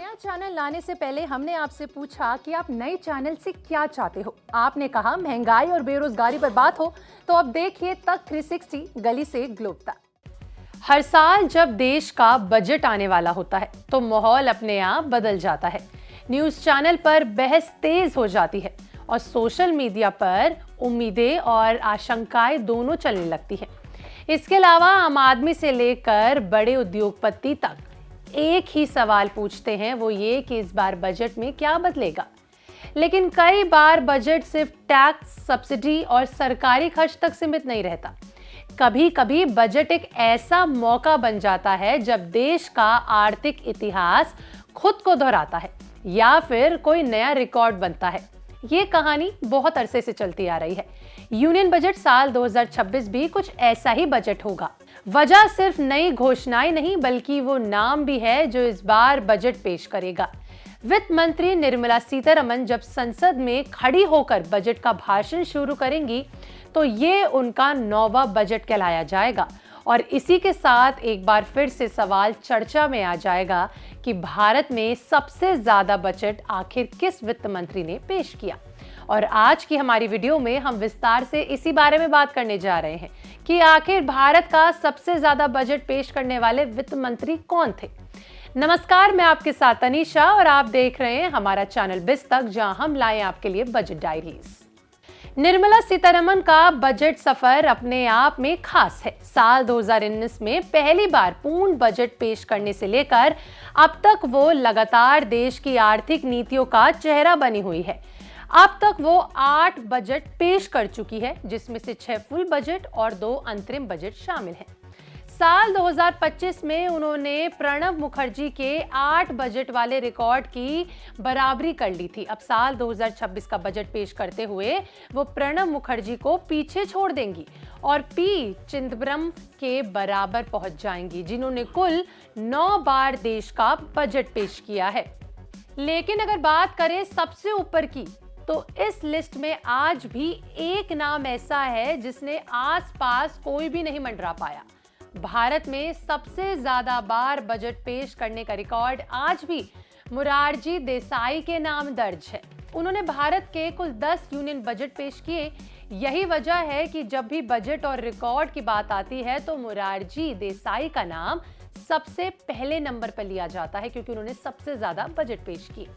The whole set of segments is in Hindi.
नया चैनल लाने से पहले हमने आपसे पूछा कि आप नए चैनल से क्या चाहते हो। आपने कहा महंगाई और बेरोजगारी पर बात हो, तो अब देखिए तक 360 गली से ग्लोब तक। हर साल जब देश का बजट आने वाला होता है तो माहौल अपने आप बदल जाता है। न्यूज चैनल पर बहस तेज हो जाती है और सोशल मीडिया पर उम्मीदें और आशंकाएं दोनों चलने लगती हैं। इसके अलावा आम आदमी से लेकर बड़े उद्योगपति तक एक ही सवाल पूछते हैं, वो ये कि इस बार बजट में क्या बदलेगा। लेकिन कई बार बजट सिर्फ टैक्स, सब्सिडी और सरकारी खर्च तक सीमित नहीं रहता। कभी कभी बजट एक ऐसा मौका बन जाता है जब देश का आर्थिक इतिहास खुद को दोहराता है या फिर कोई नया रिकॉर्ड बनता है। ये कहानी बहुत अरसे से चलती आ रही है। यूनियन बजट साल 2026 भी कुछ ऐसा ही बजट होगा। वजह सिर्फ नई घोषणाएं नहीं, बल्कि वो नाम भी है जो इस बार बजट पेश करेगा। वित्त मंत्री निर्मला सीतारमण जब संसद में खड़ी होकर बजट का भाषण शुरू करेंगी तो ये उनका 9वां बजट कहलाया जाएगा। और इसी के साथ एक बार फिर से सवाल चर्चा में आ जाएगा कि भारत में सबसे ज्यादा बजट आखिर किस वित्त मंत्री ने पेश किया। और आज की हमारी वीडियो में हम विस्तार से इसी बारे में बात करने जा रहे हैं कि आखिर भारत का सबसे ज्यादा बजट पेश करने वाले वित्त मंत्री कौन थे। नमस्कार, मैं आपके साथ तनीषा और आप देख रहे हैं हमारा चैनल बिज तक, जहां हम लाए आपके लिए बजट डायरीज। निर्मला सीतारमण का बजट सफर अपने आप में खास है। साल 2019 में पहली बार पूर्ण बजट पेश करने से लेकर अब तक वो लगातार देश की आर्थिक नीतियों का चेहरा बनी हुई है। अब तक वो 8 बजट पेश कर चुकी है, जिसमें से 6 फुल बजट और 2 अंतरिम बजट शामिल हैं। साल 2025 में उन्होंने प्रणब मुखर्जी के 8 बजट वाले रिकॉर्ड की बराबरी कर ली थी। अब साल 2026 का बजट पेश करते हुए वो प्रणब मुखर्जी को पीछे छोड़ देंगी और पी चिदंबरम के बराबर पहुंच जाएंगी, जिन्होंने कुल 9 बार देश का बजट पेश किया है। लेकिन अगर बात करें सबसे ऊपर की, तो इस लिस्ट में आज भी एक नाम ऐसा है जिसने आसपास कोई भी नहीं मंडरा पाया। भारत में सबसे ज्यादा बार बजट पेश करने का रिकॉर्ड आज भी मोरारजी देसाई के नाम दर्ज है। उन्होंने भारत के कुल 10 यूनियन बजट पेश किए। यही वजह है कि जब भी बजट और रिकॉर्ड की बात आती है तो मोरारजी देसाई का नाम सबसे पहले नंबर पर लिया जाता है, क्योंकि उन्होंने सबसे ज्यादा बजट पेश किए।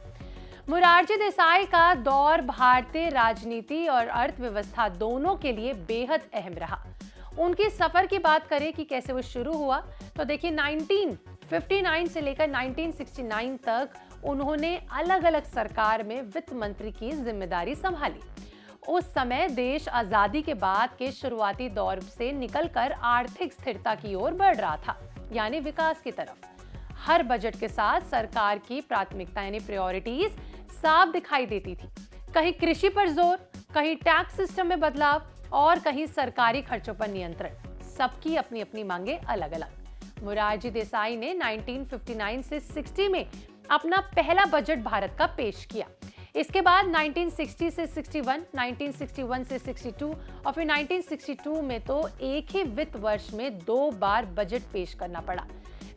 मोरारजी देसाई का दौर भारतीय राजनीति और अर्थव्यवस्था दोनों के लिए बेहद अहम रहा। उनकी सफर की बात करें कि कैसे वो शुरू हुआ, तो देखिए 1959 से लेकर 1969 तक उन्होंने अलग अलग सरकार में वित्त मंत्री की जिम्मेदारी संभाली। उस समय देश आजादी के बाद के शुरुआती दौर से निकलकर आर्थिक स्थिरता की ओर बढ़ रहा था, यानी विकास की तरफ। हर बजट के साथ सरकार की प्राथमिकता यानी प्रायोरिटीज साफ दिखाई देती थी। कहीं कृषि पर जोर, कहीं टैक्स सिस्टम में बदलाव और कहीं सरकारी खर्चों पर नियंत्रण। सबकी अपनी अपनी मांगे अलग अलग। मोरारजी देसाई ने 1959 से 60 में अपना पहला बजट भारत का पेश किया। इसके बाद 1960 से 61, 1961 से 62 और फिर 1962 में तो एक ही वित्त वर्ष में 2 बार बजट पेश करना पड़ा,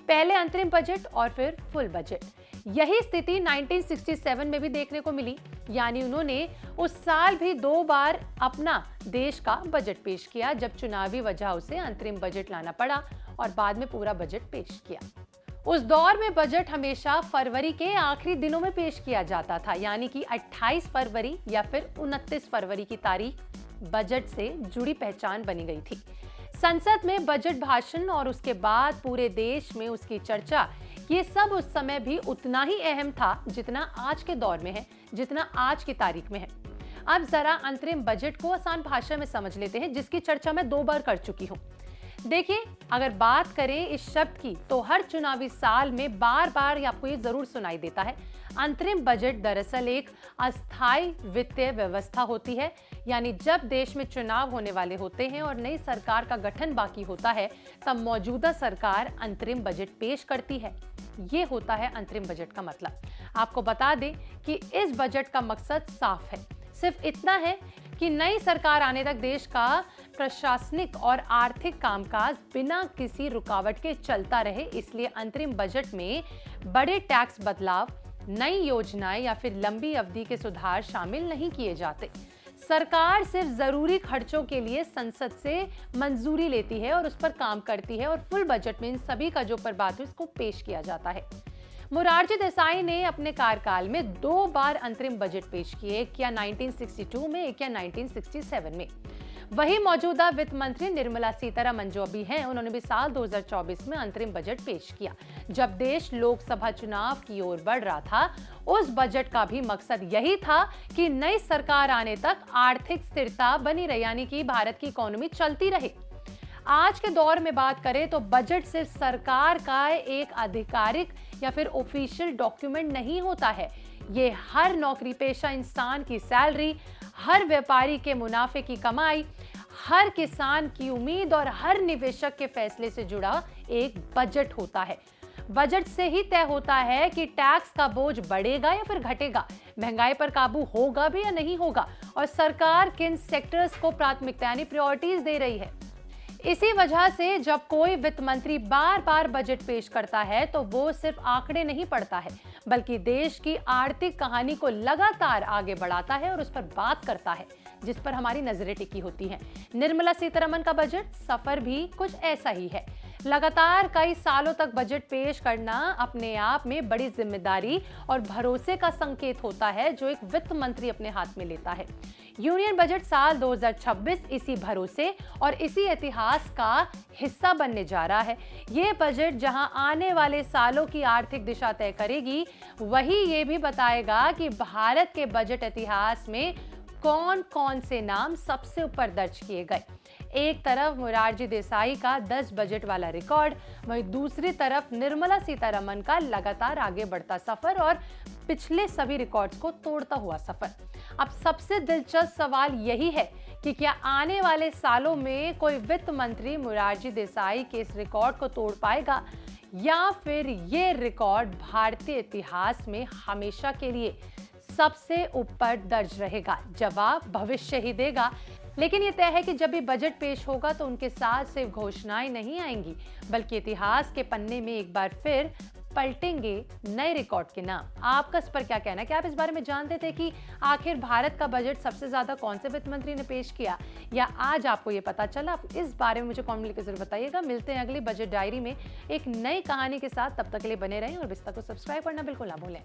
पहले अंतरिम बजट और फिर फुल बजट। यही स्थिति 1967 में भी देखने को मिली, यानी उन्होंने उस साल भी 2 बार अपना देश का बजट पेश किया, जब चुनावी वजह से अंतरिम बजट लाना पड़ा और बाद में पूरा बजट पेश किया। उस दौर में बजट हमेशा फरवरी के आखिरी दिनों में पेश किया जाता था, यानी कि 28 फरवरी या फिर 29 फरवरी की तारीख बजट से जुड़ी पहचान बनी गई थी। संसद में बजट भाषण और उसके बाद पूरे देश में उसकी चर्चा, ये सब उस समय भी उतना ही अहम था जितना आज के दौर में है, जितना आज की तारीख में है। अब जरा अंतरिम बजट को आसान भाषा में समझ लेते हैं, जिसकी चर्चा मैं 2 बार कर चुकी हूँ। देखिए, अगर बात करें इस शब्द की, तो हर चुनावी साल में बार बार आपको ये जरूर सुनाई देता है। अंतरिम बजट दरअसल एक अस्थायी वित्तीय व्यवस्था होती है, यानी जब देश में चुनाव होने वाले होते हैं और नई सरकार का गठन बाकी होता है, तब मौजूदा सरकार अंतरिम बजट पेश करती है। ये होता है अंतरिम बजट का मतलब। आपको बता दें कि इस बजट का मकसद साफ है, सिर्फ इतना है कि नई सरकार आने तक देश का प्रशासनिक और आर्थिक कामकाज बिना किसी रुकावट के चलता रहे, इसलिए अंतरिम बजट में बड़े टैक्स बदलाव, नई योजनाएं या फिर लंबी अवधि के सुधार शामिल नहीं किए जाते। सरकार सिर्फ जरूरी खर्चों के लिए संसद से मंजूरी लेती है और उस पर काम करती है और फुल बजट में इन सभी का जो पर बात है उसको पेश किया जाता है। मोरारजी देसाई ने अपने कार्यकाल में 2 बार अंतरिम बजट पेश किए, एक किया 1962 में, एक किया 1967 में। वही मौजूदा वित्त मंत्री निर्मला सीतारमण जो अभी हैं, उन्होंने भी साल 2024 में अंतरिम बजट पेश किया। जब देश लोकसभा चुनाव की ओर बढ़ रहा था, उस बजट का भी मकसद यही था कि नई सरकार आने तक आर्थिक स्थिरता बनी रहे, यानी कि भारत की इकोनॉमी चलती रहे। आज के दौर में बात करें तो बजट सिर्फ सरकार का एक आधिकारिक या फिर ऑफिशियल डॉक्यूमेंट नहीं होता है। ये हर नौकरी पेशा इंसान की सैलरी, हर व्यापारी के मुनाफे की कमाई, हर किसान की उम्मीद और हर निवेशक के फैसले से जुड़ा एक बजट होता है। बजट से ही तय होता है कि टैक्स का बोझ बढ़ेगा या फिर घटेगा, महंगाई पर काबू होगा भी या नहीं होगा, और सरकार किन सेक्टर्स को प्राथमिकता यानी प्रायोरिटीज दे रही है। इसी वजह से जब कोई वित्त मंत्री बार बार बजट पेश करता है तो वो सिर्फ आंकड़े नहीं पढ़ता है, बल्कि देश की आर्थिक कहानी को लगातार आगे बढ़ाता है और उस पर बात करता है जिस पर हमारी नजरें टिकी होती हैं। निर्मला सीतारमण का बजट सफर भी कुछ ऐसा ही है। लगातार कई सालों तक बजट पेश करना अपने आप में बड़ी जिम्मेदारी और भरोसे का संकेत होता है जो एक वित्त मंत्री अपने हाथ में लेता है। यूनियन बजट साल 2026 इसी भरोसे और इसी इतिहास का हिस्सा बनने जा रहा है। ये बजट जहां आने वाले सालों की आर्थिक दिशा तय करेगी, वही ये भी बताएगा कि भारत के बजट इतिहास में कौन कौन से नाम सबसे ऊपर दर्ज किए गए। एक तरफ मोरारजी देसाई का 10 बजट वाला रिकॉर्ड, वहीं दूसरी तरफ निर्मला सीतारमण का लगातार आगे बढ़ता सफर और पिछले सभी रिकॉर्ड्स को तोड़ता हुआ सफर। अब सबसे दिलचस्प सवाल यही है कि क्या आने वाले सालों में कोई वित्त मंत्री मोरारजी देसाई के इस रिकॉर्ड को तोड़ पाएगा, या फिर ये रिकॉर्ड भारतीय इतिहास में हमेशा के लिए सबसे ऊपर दर्ज रहेगा। जवाब भविष्य ही देगा। लेकिन ये तय है कि जब भी बजट पेश होगा तो उनके साथ सिर्फ घोषणाएं नहीं आएंगी, बल्कि इतिहास के पन्ने में एक बार फिर पलटेंगे नए रिकॉर्ड के नाम। आपका इस पर क्या कहना है? क्या आप इस बारे में जानते थे कि आखिर भारत का बजट सबसे ज्यादा कौन से वित्त मंत्री ने पेश किया, या आज आपको ये पता चला? आप इस बारे में मुझे कमेंट लिखकर जरूर बताइएगा। मिलते हैं अगली बजट डायरी में एक नई कहानी के साथ। तब तक के लिए बने रहें और विस्तार को सब्सक्राइब करना बिल्कुल ना भूलें।